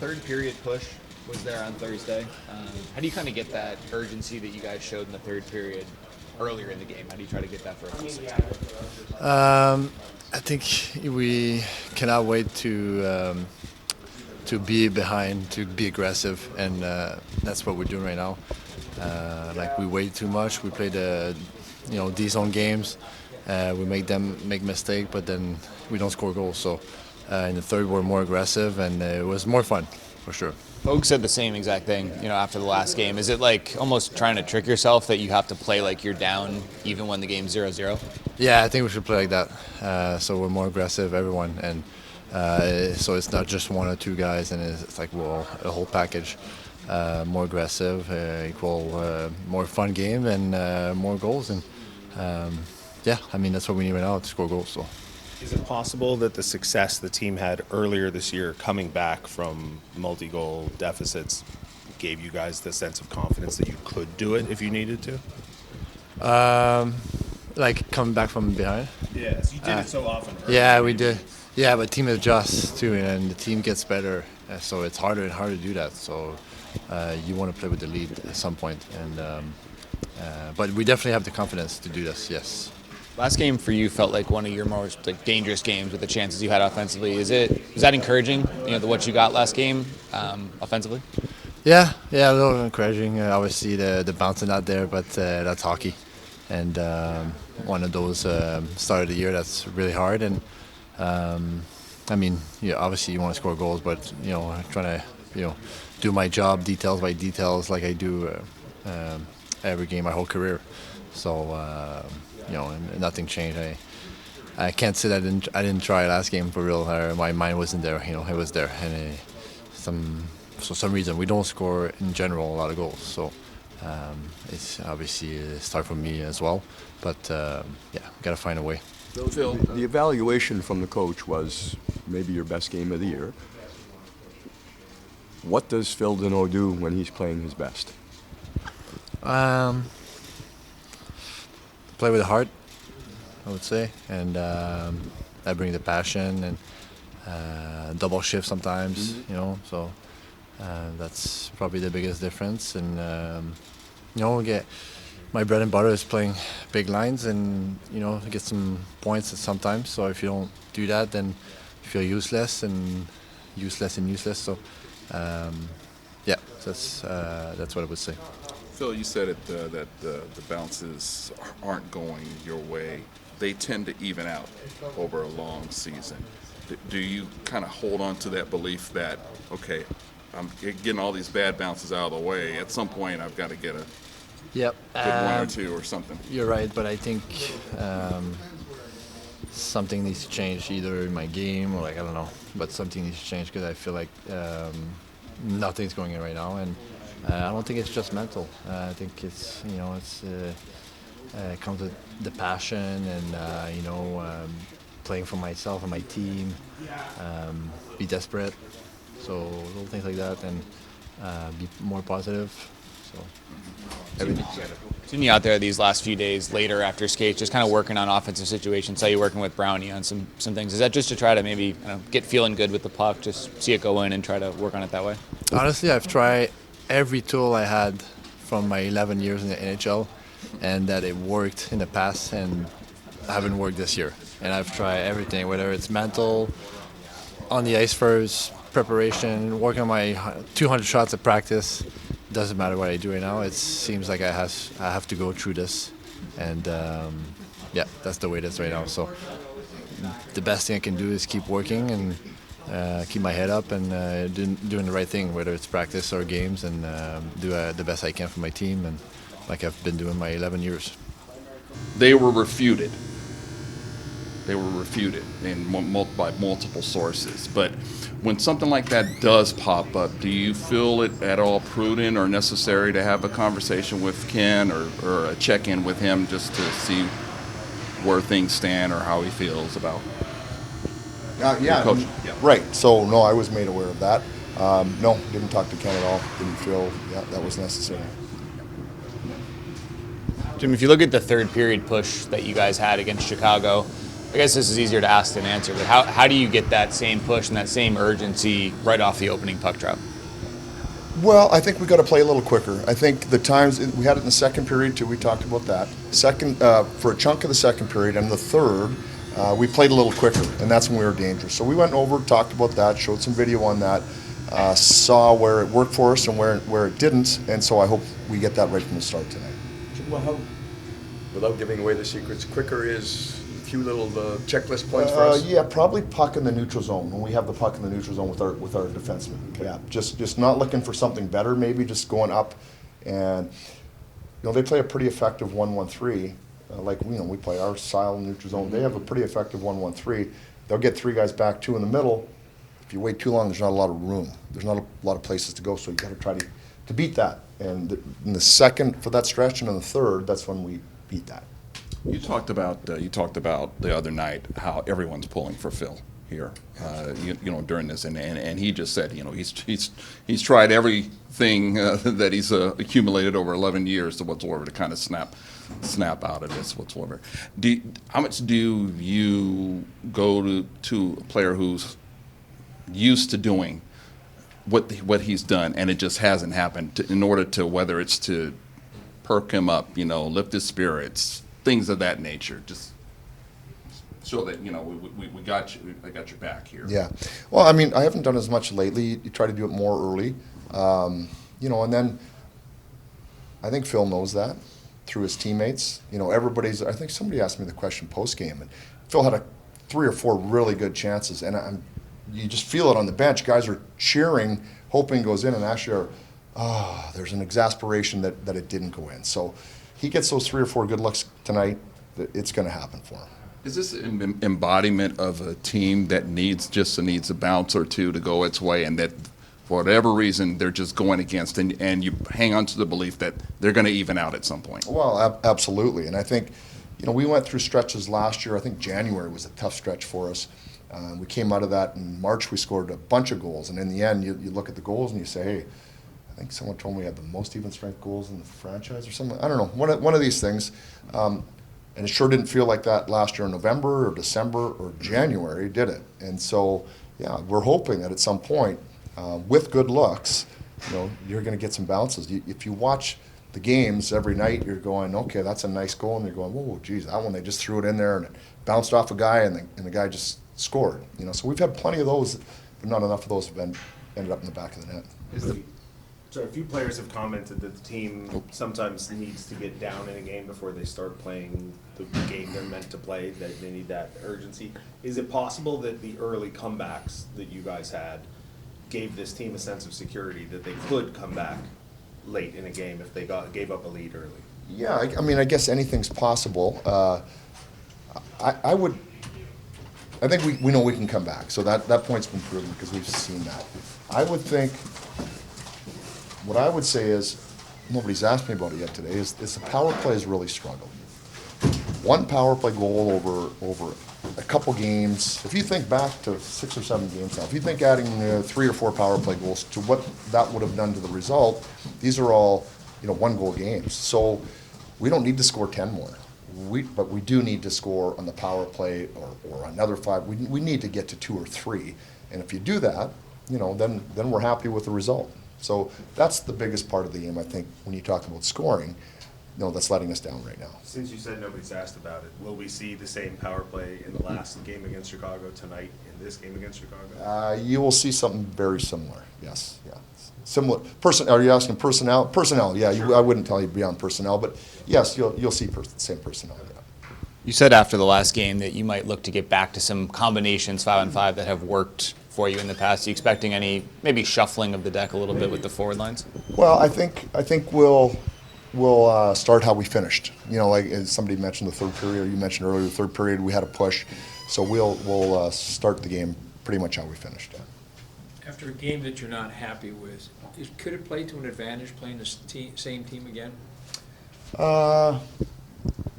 third period push was there on Thursday. How do you kind of get that urgency that you guys showed in the third period earlier in the game? How do you try to get that for a 60? I think we cannot wait to be behind, to be aggressive, and that's what we're doing right now. Like we wait too much. We play the D-zone games. We make them make mistake, but then we don't score goals. So in the third, we're more aggressive, and it was more fun for sure. Folks said the same exact thing, after the last game. Is it like almost trying to trick yourself that you have to play like you're down even when the game's 0-0? Yeah, I think we should play like that. So we're more aggressive, everyone, and so it's not just one or two guys, and it's like a whole package. More aggressive, equal more fun game, and more goals. And yeah, I mean that's what we need right now to score goals. So. Is it possible that the success the team had earlier this year coming back from multi-goal deficits gave you guys the sense of confidence that you could do it if you needed to? Like coming back from behind? Yes, you did it so often. Yeah, we did. Yeah, but team adjusts too, and the team gets better. So it's harder and harder to do that. So you want to play with the lead at some point. But we definitely have the confidence to do this, yes. Last game for you felt like one of your most dangerous games with the chances you had offensively. Is that encouraging? What you got last game offensively. Yeah, a little encouraging. Obviously, the bouncing out there, but that's hockey, and one of those start of the year that's really hard. And I mean, obviously you want to score goals, but trying to do my job details by details like I do every game my whole career. So. And nothing changed. I can't say that I didn't try last game for real. My mind wasn't there. It was there, and for some reason we don't score in general a lot of goals. So it's obviously a start for me as well. But gotta find a way. Phil, the evaluation from the coach was maybe your best game of the year. What does Phil Danault do when he's playing his best? Play with the heart, I would say, and I bring the passion and double shift sometimes, So that's probably the biggest difference. And get my bread and butter is playing big lines and get some points sometimes. So if you don't do that, then you feel useless. So that's what I would say. Phil, you said it, that the bounces aren't going your way. They tend to even out over a long season. Do you kind of hold on to that belief that, okay, I'm getting all these bad bounces out of the way. At some point, I've got to get a good one or two or something. You're right, but I think something needs to change either in my game or I don't know. But something needs to change because I feel like nothing's going in right now, and I don't think it's just mental. I think it's it comes with the passion and playing for myself and my team, be desperate, so little things like that, and be more positive. So Seeing you out there these last few days later after skates, just kind of working on offensive situations. Saw you working with Brownie on some things. Is that just to try to maybe get feeling good with the puck, just see it go in and try to work on it that way? Honestly, I've tried every tool I had from my 11 years in the NHL, and that it worked in the past and haven't worked this year. And I've tried everything, whether it's mental, on the ice first, preparation, working on my 200 shots at practice. Doesn't matter what I do right now. It seems like I have to go through this, and that's the way it is right now. So the best thing I can do is keep working and keep my head up and doing the right thing, whether it's practice or games, and do the best I can for my team, and like I've been doing my 11 years. They were refuted by multiple sources. But when something like that does pop up, do you feel it at all prudent or necessary to have a conversation with Ken or a check-in with him just to see where things stand or how he feels about coaching? Right. So, no, I was made aware of that. No, didn't talk to Ken at all. Didn't feel that was necessary. Jim, if you look at the third period push that you guys had against Chicago, I guess this is easier to ask than answer, but how do you get that same push and that same urgency right off the opening puck drop? Well, I think we got to play a little quicker. I think the times we had it in the second period too. We talked about that. Second, for a chunk of the second period and the third, we played a little quicker, and that's when we were dangerous. So we went over, talked about that, showed some video on that, saw where it worked for us and where it didn't, and so I hope we get that right from the start tonight. Well, without giving away the secrets, quicker is a few little checklist points for us? Yeah, probably puck in the neutral zone, when we have the puck in the neutral zone with our defensemen. Okay. Yeah, just not looking for something better, maybe just going up, and they play a pretty effective 1-1-3. We play our style in neutral zone. They have a pretty effective 1-1-3. They'll get three guys back, two in the middle. If you wait too long, there's not a lot of room. There's not a lot of places to go, so you got to try to beat that. And in the second for that stretch, and in the third, that's when we beat that. You talked about the other night how everyone's pulling for Phil here, during this, and he just said, he's tried everything that he's accumulated over 11 years to whatsoever to kind of snap out of this whatsoever. How much do you go to a player who's used to doing what he's done, and it just hasn't happened, in order to, whether it's to perk him up, lift his spirits, things of that nature, just so that we got you, I got your back here. Yeah, well, I haven't done as much lately. You try to do it more early, and then I think Phil knows that through his teammates. I think somebody asked me the question post game, and Phil had 3 or 4 really good chances, and you just feel it on the bench. Guys are cheering, hoping it goes in, and actually there's an exasperation that it didn't go in. So he gets those 3 or 4 good looks tonight, it's going to happen for him. Is this an embodiment of a team that needs a bounce or two to go its way, and that for whatever reason they're just going against, and you hang on to the belief that they're going to even out at some point? Well, absolutely. And I think, we went through stretches last year. I think January was a tough stretch for us. We came out of that in March. We scored a bunch of goals, and in the end, you look at the goals and you say, hey, I think someone told me we had the most even strength goals in the franchise or something. I don't know, one of these things. And it sure didn't feel like that last year in November or December or January, did it? And so, yeah, we're hoping that at some point, with good looks, you're going to get some bounces. If you watch the games every night, you're going, okay, that's a nice goal, and you're going, whoa, geez, that one, they just threw it in there and it bounced off a guy, and the guy just scored. So we've had plenty of those, but not enough of those have ended up in the back of the net. So a few players have commented that the team sometimes needs to get down in a game before they start playing the game they're meant to play, that they need that urgency. Is it possible that the early comebacks that you guys had gave this team a sense of security that they could come back late in a game if they gave up a lead early? Yeah, I guess anything's possible. I think we know we can come back, so that point's been proven because we've seen that. What I would say is, nobody's asked me about it yet today, is the power play has really struggled. One power play goal over a couple games, if you think back to 6 or 7 games now, if you think adding 3 or 4 power play goals to what that would have done to the result, these are all 1-goal games. So we don't need to score 10 more. But we do need to score on the power play or another 5. We need to get to 2 or 3. And if you do that, then we're happy with the result. So that's the biggest part of the game, I think, when you talk about scoring, that's letting us down right now. Since you said nobody's asked about it, will we see the same power play in the last game against Chicago tonight, in this game against Chicago? You will see something very similar, yes. Yeah. Similar. Are you asking personnel? Personnel, yeah. Sure. I wouldn't tell you beyond personnel, but yes, you'll see same personnel. Yeah. You said after the last game that you might look to get back to some combinations 5-on-5 that have worked for you in the past. Are you expecting any maybe shuffling of the deck a little bit with the forward lines? Well, I think we'll start how we finished. Like as somebody mentioned the third period, or you mentioned earlier the third period, we had a push, so we'll start the game pretty much how we finished. Yeah. After a game that you're not happy with, could it play to an advantage playing the same team again?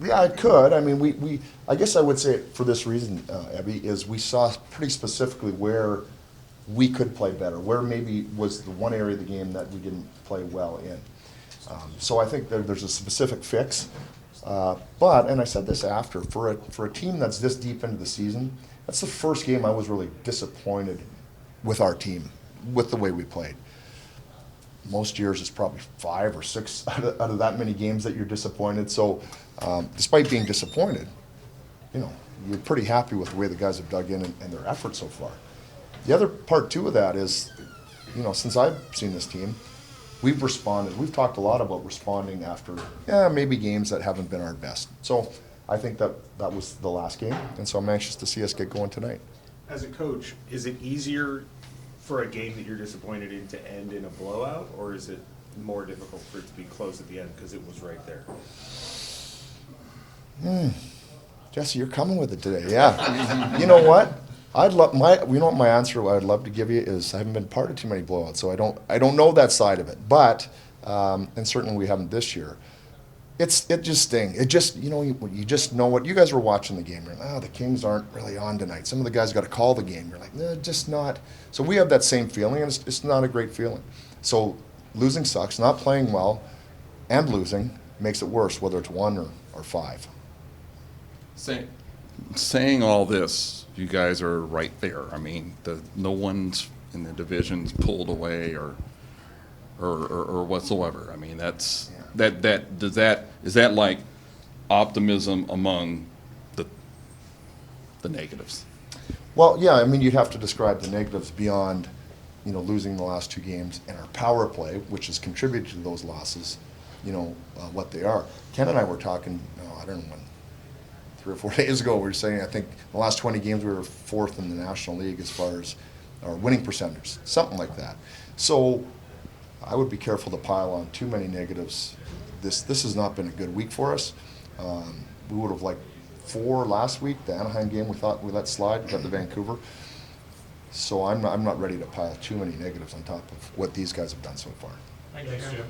Yeah, it could. I guess I would say it for this reason, Abby, is we saw pretty specifically where we could play better, where maybe was the one area of the game that we didn't play well in. So I think there's a specific fix. But, and I said this after, for a team that's this deep into the season, that's the first game I was really disappointed with our team, with the way we played. Most years it's probably 5 or 6 out of that many games that you're disappointed. So despite being disappointed, you're pretty happy with the way the guys have dug in and their effort so far. The other part too of that is, since I've seen this team, we've responded. We've talked a lot about responding after maybe games that haven't been our best. So I think that was the last game, and so I'm anxious to see us get going tonight. As a coach, is it easier for a game that you're disappointed in to end in a blowout, or is it more difficult for it to be close at the end because it was right there? Jesse, you're coming with it today. Yeah. You know what? My answer what I'd love to give you is I haven't been part of too many blowouts, so I don't know that side of it. But and certainly we haven't this year. It just stings. It just you just know what you guys were watching the game. You're like, the Kings aren't really on tonight. Some of the guys got to call the game. You're like, no, just not. So we have that same feeling, and it's not a great feeling. So losing sucks. Not playing well and losing makes it worse, whether it's 1 or 5. Saying all this, you guys are right there. I mean, no one's in the divisions pulled away or whatsoever. I mean, is that like optimism among the negatives? Well, yeah. I mean, you'd have to describe the negatives beyond, losing the last 2 games and our power play, which has contributed to those losses. What they are. Ken and I were talking. I don't know when. 3 or 4 days ago, we were saying, I think the last 20 games we were 4th in the National League as far as our winning percentages, something like that. So I would be careful to pile on too many negatives. This has not been a good week for us. We would have liked 4 last week. The Anaheim game we thought we let slide. We got the Vancouver. So I'm not ready to pile too many negatives on top of what these guys have done so far. Thanks, Jim.